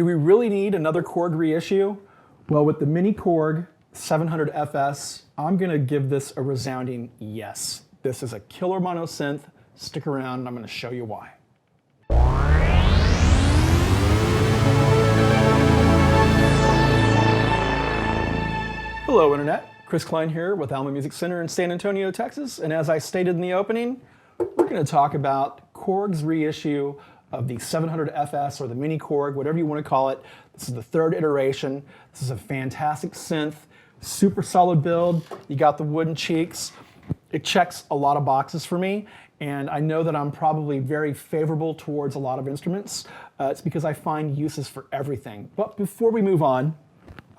Do we really need another Korg reissue? Well, with the miniKORG 700 FS, I'm gonna give this a resounding yes. This is a killer mono synth. Stick around and I'm gonna show you why. Hello, Internet. Chris Klein here with Alamo Music Center in San Antonio, Texas. And as I stated in the opening, we're gonna talk about Korg's reissue of the 700 FS or the miniKORG, whatever you want to call it. This is the third iteration. This is a fantastic synth, super solid build. You got the wooden cheeks. It checks a lot of boxes for me, and I know that I'm probably very favorable towards a lot of instruments. It's because I find uses for everything. But before we move on,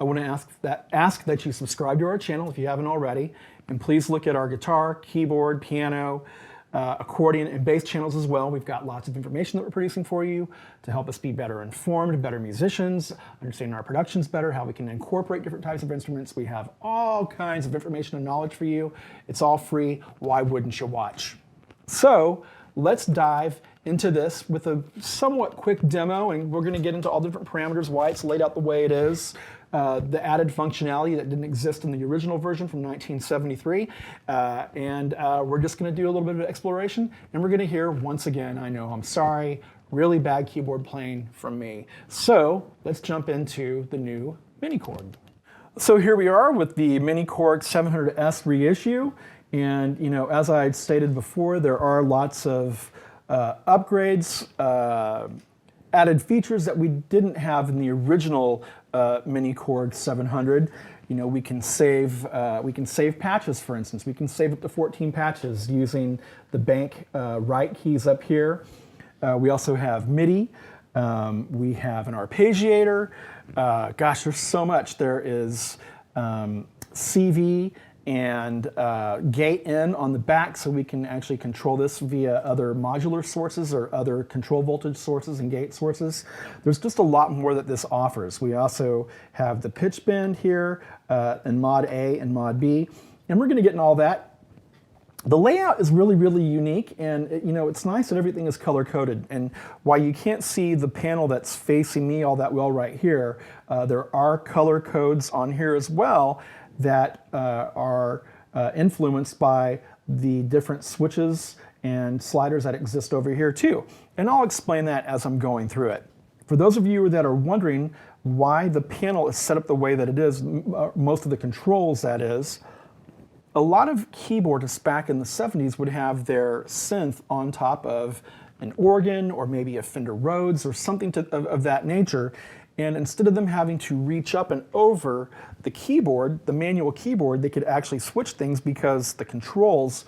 I want to ask that you subscribe to our channel if you haven't already, and please look at our guitar, keyboard, piano, accordion and bass channels as well. We've got lots of information that we're producing for you to help us be better informed, better musicians, understanding our productions better, how we can incorporate different types of instruments. We have all kinds of information and knowledge for you. It's all free. Why wouldn't you watch? So let's dive into this with a somewhat quick demo, and we're going to get into all the different parameters, why it's laid out the way it is, the added functionality that didn't exist in the original version from 1973, and we're just going to do a little bit of exploration, and we're going to hear, once again, I know, I'm sorry, really bad keyboard playing from me. So let's jump into the new miniKORG. So here we are with the miniKORG 700S reissue, and you know, as I stated before, there are lots of upgrades, added features that we didn't have in the original miniKORG 700. You know, we can save patches, for instance. We can save up to 14 patches using the bank right keys up here. We also have MIDI. We have an Arpeggiator. Gosh, there's so much. There is CV and gate in on the back, so we can actually control this via other modular sources or other control voltage sources and gate sources. There's just a lot more that this offers. We also have the pitch bend here in mod A and mod B, and we're going to get in all that. The layout is really, really unique, and you know, it's nice that everything is color-coded. And while you can't see the panel that's facing me all that well right here, there are color codes on here as well that are influenced by the different switches and sliders that exist over here too. And I'll explain that as I'm going through it. For those of you that are wondering why the panel is set up the way that it is, most of the controls that is, a lot of keyboardists back in the 70s would have their synth on top of an organ or maybe a Fender Rhodes or something of that nature. And instead of them having to reach up and over the keyboard, the manual keyboard, they could actually switch things because the controls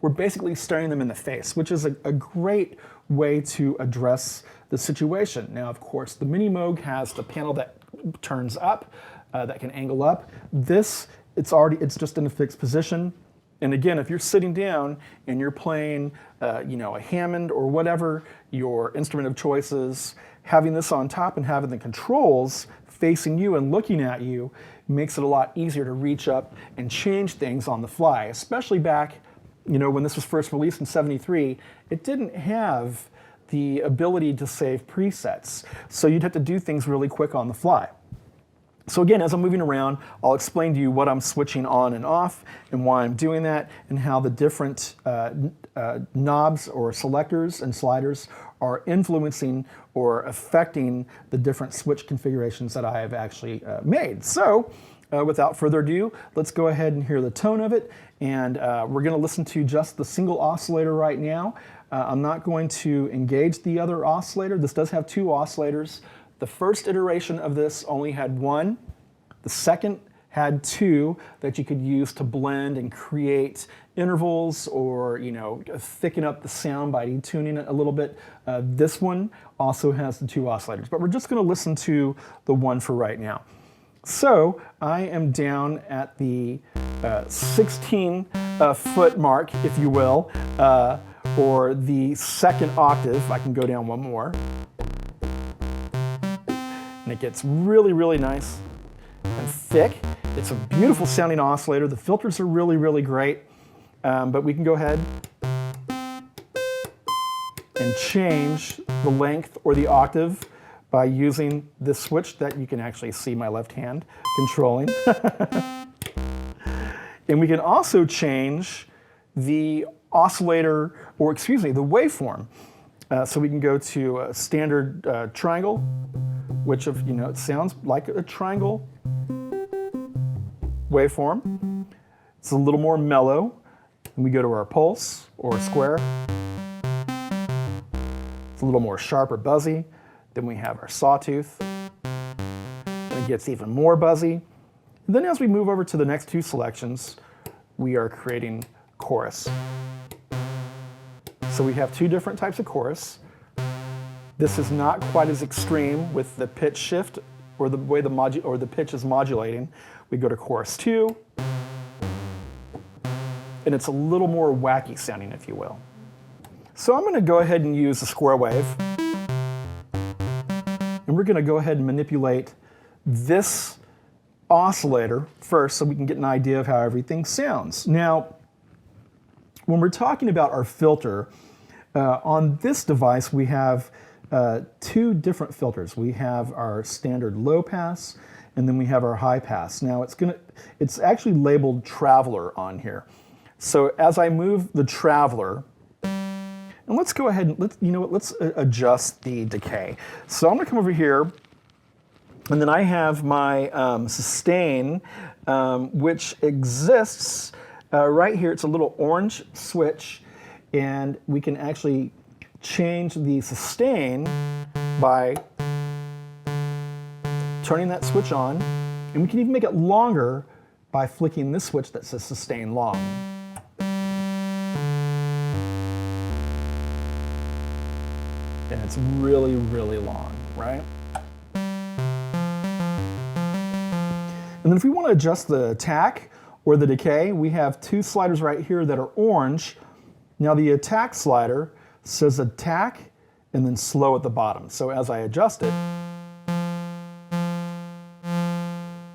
were basically staring them in the face, which is a great way to address the situation. Now, of course, the miniMOG has the panel that turns up, that can angle up. This, it's just in a fixed position. And again, if you're sitting down and you're playing, you know, a Hammond or whatever your instrument of choice is, having this on top and having the controls facing you and looking at you makes it a lot easier to reach up and change things on the fly, especially back, you know, when this was first released in '73, it didn't have the ability to save presets. So you'd have to do things really quick on the fly. So again, as I'm moving around, I'll explain to you what I'm switching on and off and why I'm doing that and how the different knobs or selectors and sliders are influencing or affecting the different switch configurations that I have actually made. So without further ado, let's go ahead and hear the tone of it. And we're going to listen to just the single oscillator right now. I'm not going to engage the other oscillator. This does have two oscillators. The first iteration of this only had one. The second had two that you could use to blend and create intervals or, you know, thicken up the sound by detuning it a little bit. This one also has the two oscillators, but we're just going to listen to the one for right now. So I am down at the 16-foot mark, if you will, or the second octave. I can go down one more. And it gets really, really nice and thick. It's a beautiful sounding oscillator. The filters are really, really great. But we can go ahead and change the length or the octave by using this switch that you can actually see my left hand controlling. And we can also change the oscillator, or excuse me, the waveform. So we can go to a standard triangle, which it sounds like a triangle waveform. It's a little more mellow. And we go to our pulse or square. It's a little more sharp or buzzy. Then we have our sawtooth. And it gets even more buzzy. And then as we move over to the next two selections, we are creating chorus. So we have two different types of chorus. This is not quite as extreme with the pitch shift or the way the pitch is modulating. We go to chorus 2, and it's a little more wacky sounding, if you will. So I'm going to go ahead and use the square wave, and we're going to go ahead and manipulate this oscillator first so we can get an idea of how everything sounds. Now, when we're talking about our filter, on this device we have two different filters. We have our standard low pass, and then we have our high pass. Now it's actually labeled Traveler on here. So as I move the Traveler, and let's go ahead and let's adjust the decay. So I'm going to come over here, and then I have my sustain, which exists right here. It's a little orange switch, and we can actually change the sustain by turning that switch on, and we can even make it longer by flicking this switch that says sustain long. And it's really, really long, right? And then if we want to adjust the attack or the decay, we have two sliders right here that are orange. Now the attack slider says attack and then slow at the bottom. So as I adjust it,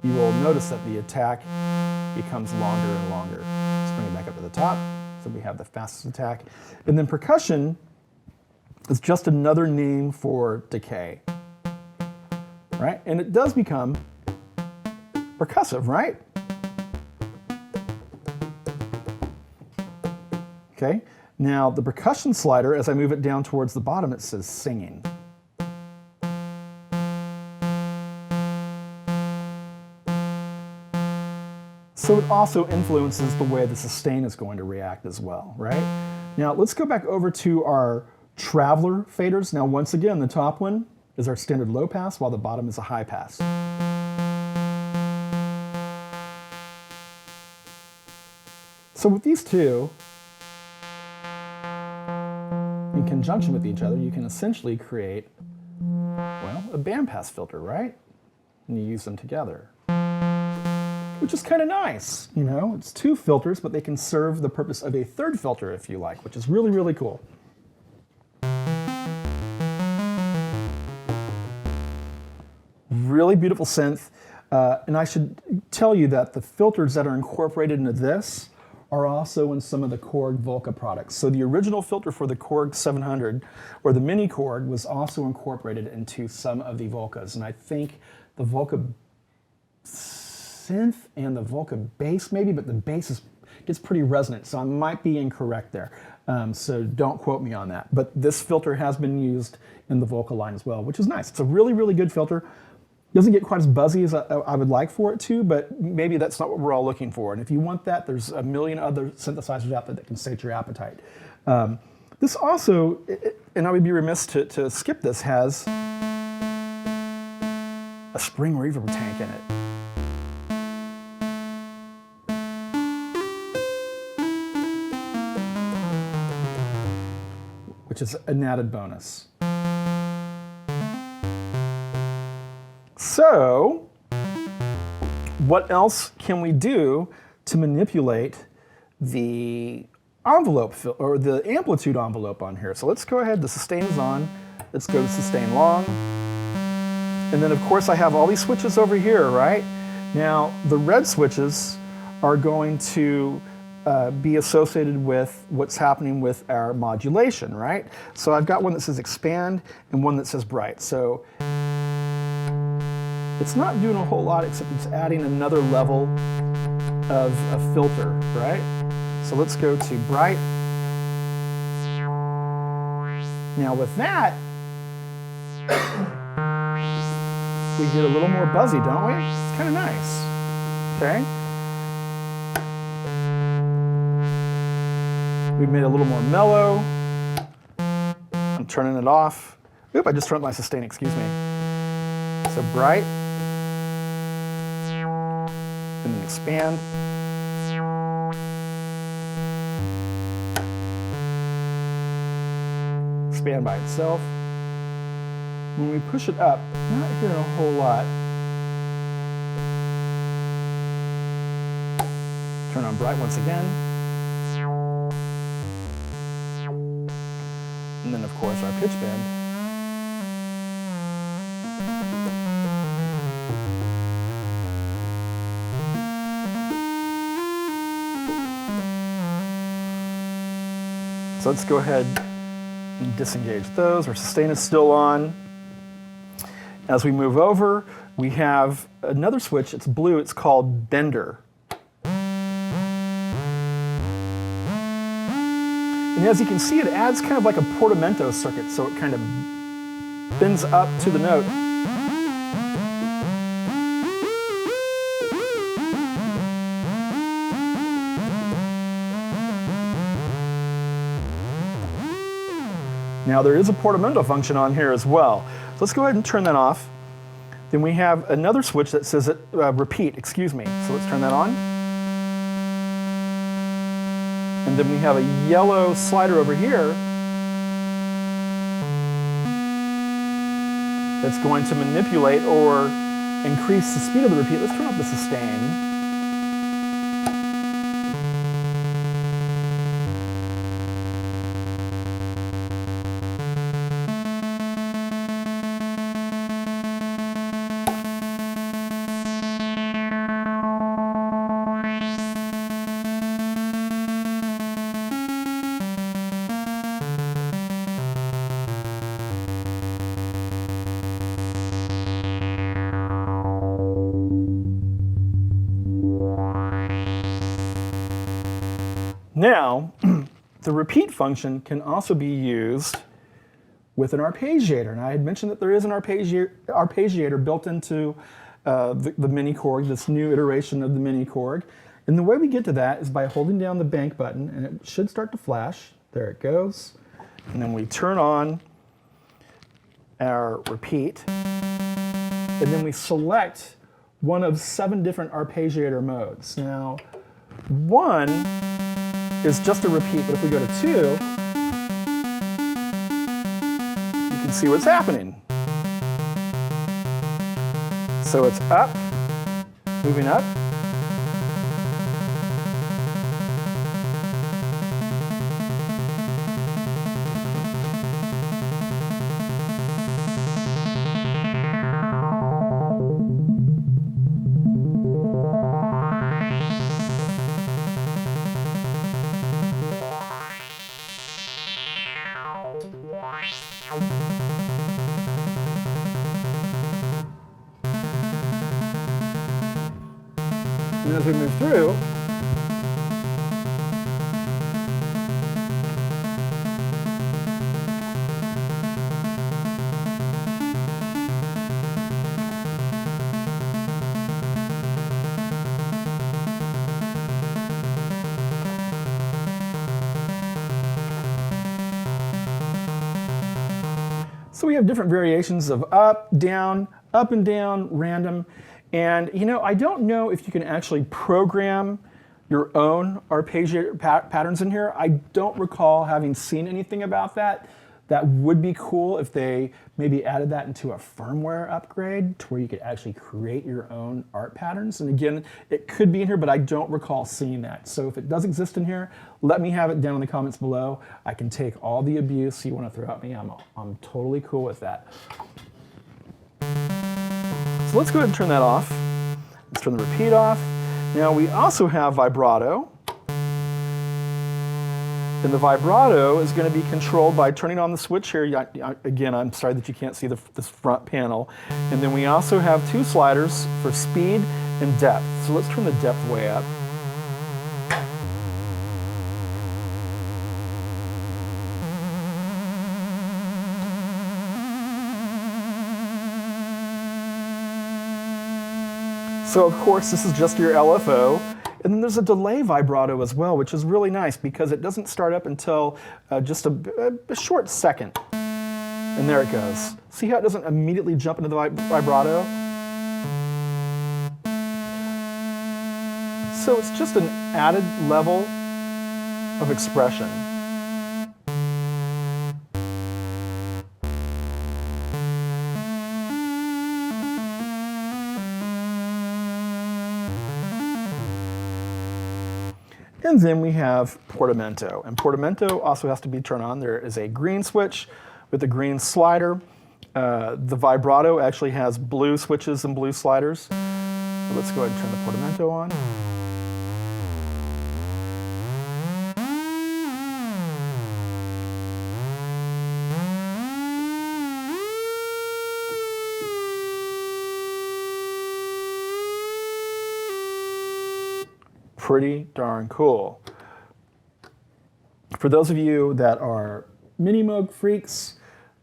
you will notice that the attack becomes longer and longer. Let's bring it back up to the top. So we have the fastest attack. And then percussion is just another name for decay, right? And it does become percussive, right? Okay, now the percussion slider, as I move it down towards the bottom, it says singing. So it also influences the way the sustain is going to react as well, right? Now let's go back over to our Traveler faders. Now once again, the top one is our standard low pass, while the bottom is a high pass. So with these two, in conjunction with each other, you can essentially create, well, a bandpass filter, right? And you use them together, which is kind of nice. It's two filters, but they can serve the purpose of a third filter if you like, which is really, really cool. Really beautiful synth, and I should tell you that the filters that are incorporated into this are also in some of the Korg Volca products. So the original filter for the Korg 700, or the miniKORG, was also incorporated into some of the Volcas, and I think the Volca synth and the Volca bass maybe, but the bass gets pretty resonant, so I might be incorrect there. So don't quote me on that. But this filter has been used in the Volca line as well, which is nice. It's a really, really good filter. Doesn't get quite as buzzy as I would like for it to, but maybe that's not what we're all looking for. And if you want that, there's a million other synthesizers out there that can sate your appetite. This also, and I would be remiss to skip this, has a spring reverb tank in it, which is an added bonus. So, what else can we do to manipulate the envelope or the amplitude envelope on here? So let's go ahead, the sustain is on. Let's go to sustain long. And then of course I have all these switches over here, right? Now the red switches are going to be associated with what's happening with our modulation, right? So I've got one that says expand and one that says bright. So it's not doing a whole lot except it's adding another level of a filter, right? So let's go to bright. Now with that, we get a little more buzzy, don't we? It's kind of nice, okay? We've made it a little more mellow. I'm turning it off. Oop, I just turned my sustain, excuse me. So bright, and then expand. Expand by itself. When we push it up, not hearing a whole lot. Turn on bright once again. And then of course our pitch bend. So let's go ahead and disengage those. Our sustain is still on. As we move over, we have another switch. It's blue. It's called bender. And as you can see, it adds kind of like a portamento circuit, so it kind of bends up to the note. Now there is a portamento function on here as well. So let's go ahead and turn that off. Then we have another switch that says repeat, excuse me. So let's turn that on. And then we have a yellow slider over here that's going to manipulate or increase the speed of the repeat. Let's turn up the sustain. Now, the repeat function can also be used with an arpeggiator. And I had mentioned that there is an arpeggiator built into the miniKORG, this new iteration of the miniKORG. And the way we get to that is by holding down the bank button, and it should start to flash. There it goes. And then we turn on our repeat, and then we select one of 7 different arpeggiator modes. Now, 1 is just a repeat, but if we go to 2, you can see what's happening. So it's up, moving up. And as we move through, so we have different variations of up, down, up and down, random. And you know, I don't know if you can actually program your own arpeggiator patterns in here. I don't recall having seen anything about that. That would be cool if they maybe added that into a firmware upgrade to where you could actually create your own art patterns. And again, it could be in here, but I don't recall seeing that. So if it does exist in here, let me have it down in the comments below. I can take all the abuse you want to throw at me. I'm totally cool with that. So let's go ahead and turn that off. Let's turn the repeat off. Now we also have vibrato. And the vibrato is going to be controlled by turning on the switch here. Again, I'm sorry that you can't see this front panel. And then we also have two sliders for speed and depth. So let's turn the depth way up. So of course, this is just your LFO. And then there's a delay vibrato as well, which is really nice because it doesn't start up until just a short second. And there it goes. See how it doesn't immediately jump into the vibrato? So it's just an added level of expression. And then we have portamento. And portamento also has to be turned on. There is a green switch with a green slider. The vibrato actually has blue switches and blue sliders. So let's go ahead and turn the portamento on. Pretty darn cool. For those of you that are miniMOG freaks,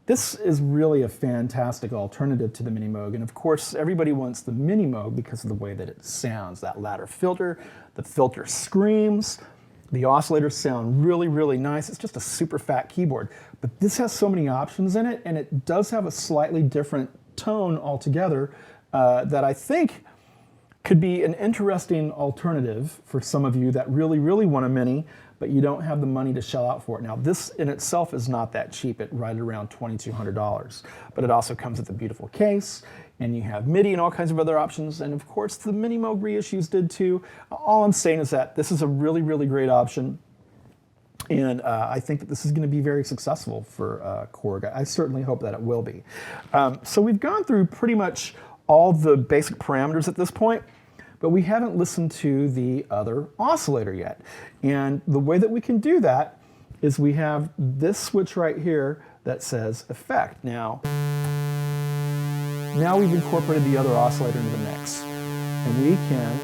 this is really a fantastic alternative to the miniMOG. And of course, everybody wants the miniMOG because of the way that it sounds. That ladder filter, the filter screams, the oscillators sound really, really nice. It's just a super fat keyboard. But this has so many options in it, and it does have a slightly different tone altogether that I think could be an interesting alternative for some of you that really, really want a mini, but you don't have the money to shell out for it. Now, this in itself is not that cheap. It's right around $2,200, but it also comes with a beautiful case, and you have MIDI and all kinds of other options, and of course, the miniMOG reissues did too. All I'm saying is that this is a really, really great option, and I think that this is going to be very successful for Korg. I certainly hope that it will be. So we've gone through pretty much all the basic parameters at this point, but we haven't listened to the other oscillator yet. And the way that we can do that is we have this switch right here that says effect. Now we've incorporated the other oscillator into the mix. And we can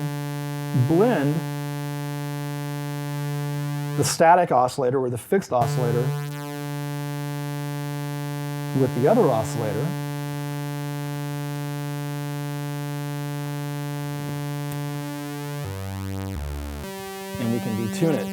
blend the static oscillator or the fixed oscillator with the other oscillator. And we can detune it.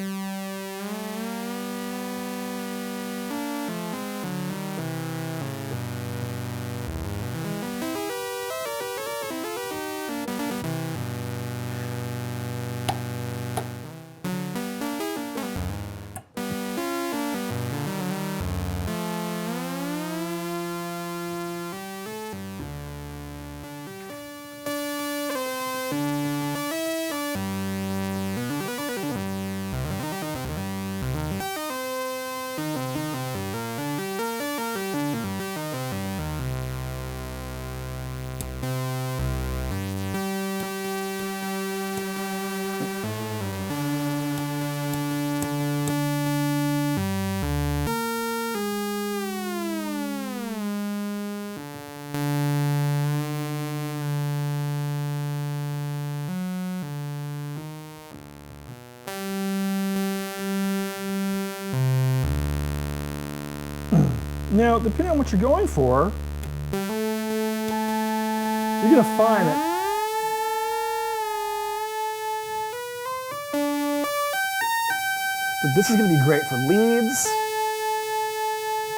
Now, depending on what you're going for, you're going to find that this is going to be great for leads,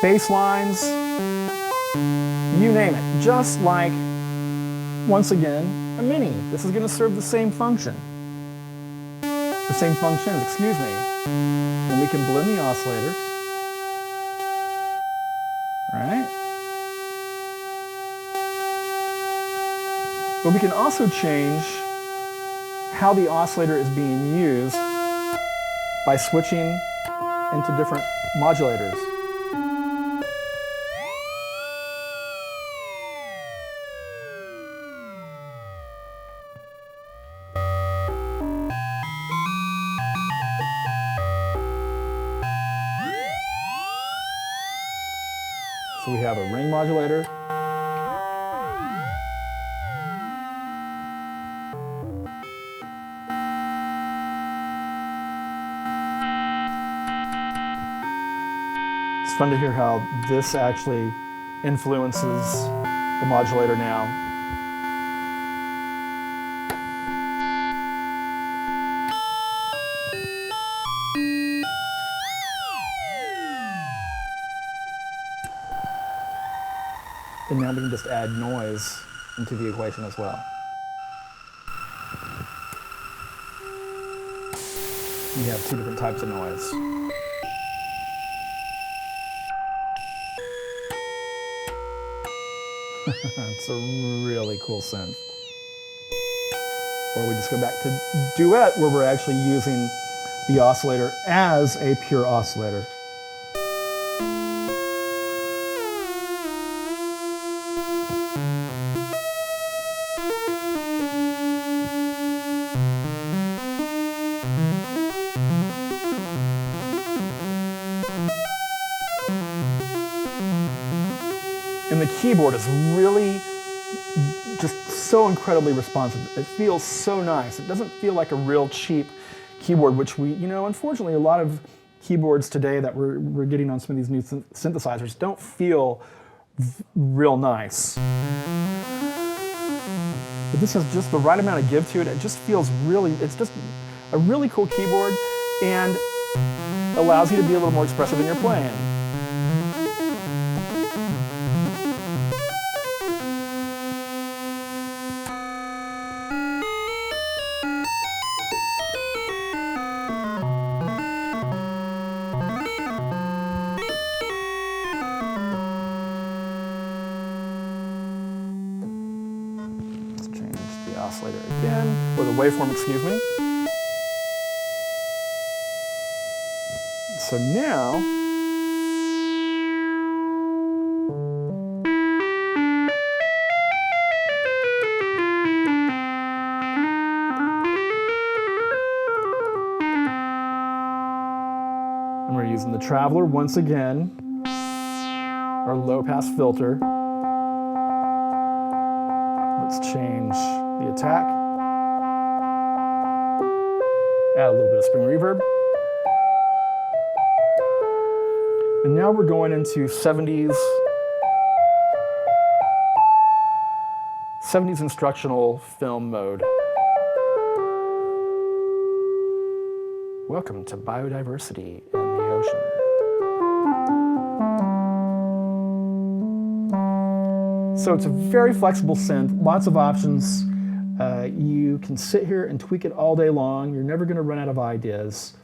bass lines, you name it. Just like, once again, a mini. This is going to serve the same function. The same functions, excuse me. And we can blend the oscillators. Right? But we can also change how the oscillator is being used by switching into different modulators. So we have a ring modulator. It's fun to hear how this actually influences the modulator now. And now we can just add noise into the equation as well. We have two different types of noise. It's a really cool synth. Or we just go back to duet, where we're actually using the oscillator as a pure oscillator. And the keyboard is really just so incredibly responsive. It feels so nice. It doesn't feel like a real cheap keyboard, which we, unfortunately, a lot of keyboards today that we're getting on some of these new synthesizers don't feel real nice. But this has just the right amount of give to it. It just feels it's just a really cool keyboard and allows you to be a little more expressive in your playing. Oscillator again, or the waveform, excuse me. So now, and we're using the Traveler once again, our low pass filter. Let's change the attack. Add a little bit of spring reverb. And now we're going into 70s instructional film mode. Welcome to biodiversity in the ocean. So it's a very flexible synth, lots of options. You can sit here and tweak it all day long. You're never going to run out of ideas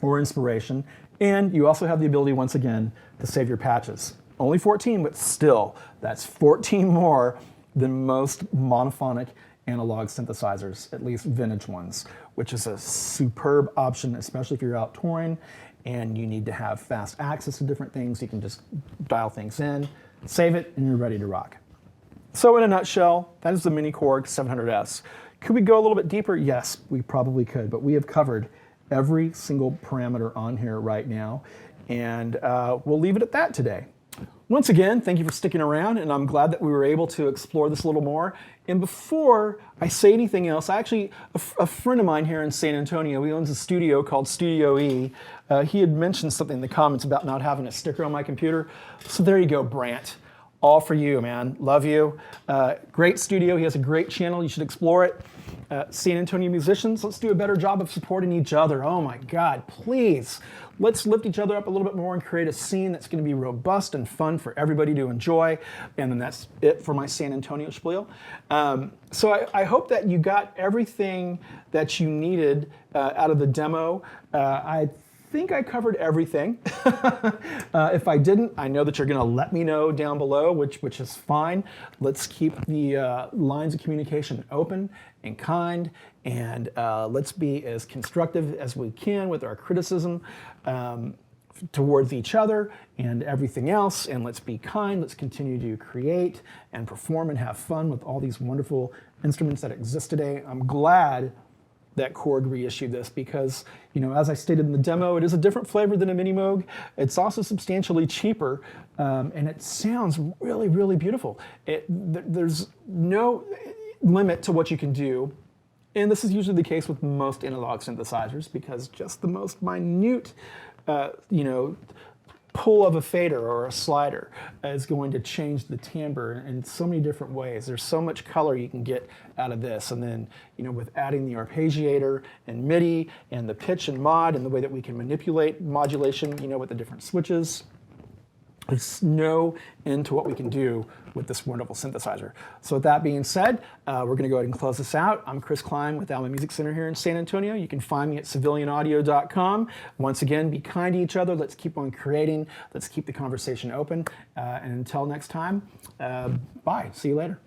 or inspiration. And you also have the ability, once again, to save your patches. Only 14, but still, that's 14 more than most monophonic analog synthesizers, at least vintage ones, which is a superb option, especially if you're out touring and you need to have fast access to different things. You can just dial things in, save it, and you're ready to rock. So in a nutshell, that is the miniKORG 700S. Could we go a little bit deeper? Yes, we probably could, but we have covered every single parameter on here right now, and we'll leave it at that today. Once again, thank you for sticking around, and I'm glad that we were able to explore this a little more. And before I say anything else, a friend of mine here in San Antonio, he owns a studio called Studio E. He had mentioned something in the comments about not having a sticker on my computer. So there you go, Brant. All for you, man. Love you. Great studio. He has a great channel. You should explore it. San Antonio musicians, let's do a better job of supporting each other. Oh my God, please. Let's lift each other up a little bit more and create a scene that's going to be robust and fun for everybody to enjoy. And then that's it for my San Antonio spiel. So I hope that you got everything that you needed out of the demo. I think I covered everything. If I didn't, I know that you're going to let me know down below, which is fine. Let's keep the lines of communication open and kind, and let's be as constructive as we can with our criticism towards each other and everything else, and let's be kind. Let's continue to create and perform and have fun with all these wonderful instruments that exist today. I'm glad that Korg reissued this because, as I stated in the demo, it is a different flavor than a miniMOG. It's also substantially cheaper, and it sounds really, really beautiful. There's no limit to what you can do. And this is usually the case with most analog synthesizers because just the most minute, pull of a fader or a slider is going to change the timbre in so many different ways. There's so much color you can get out of this. And then, with adding the Arpeggiator and MIDI and the pitch and mod and the way that we can manipulate modulation, with the different switches, there's no end to what we can do with this wonderful synthesizer. So with that being said, we're going to go ahead and close this out. I'm Chris Klein with Alamo Music Center here in San Antonio. You can find me at civilianaudio.com. Once again, be kind to each other. Let's keep on creating. Let's keep the conversation open. And until next time, bye. See you later.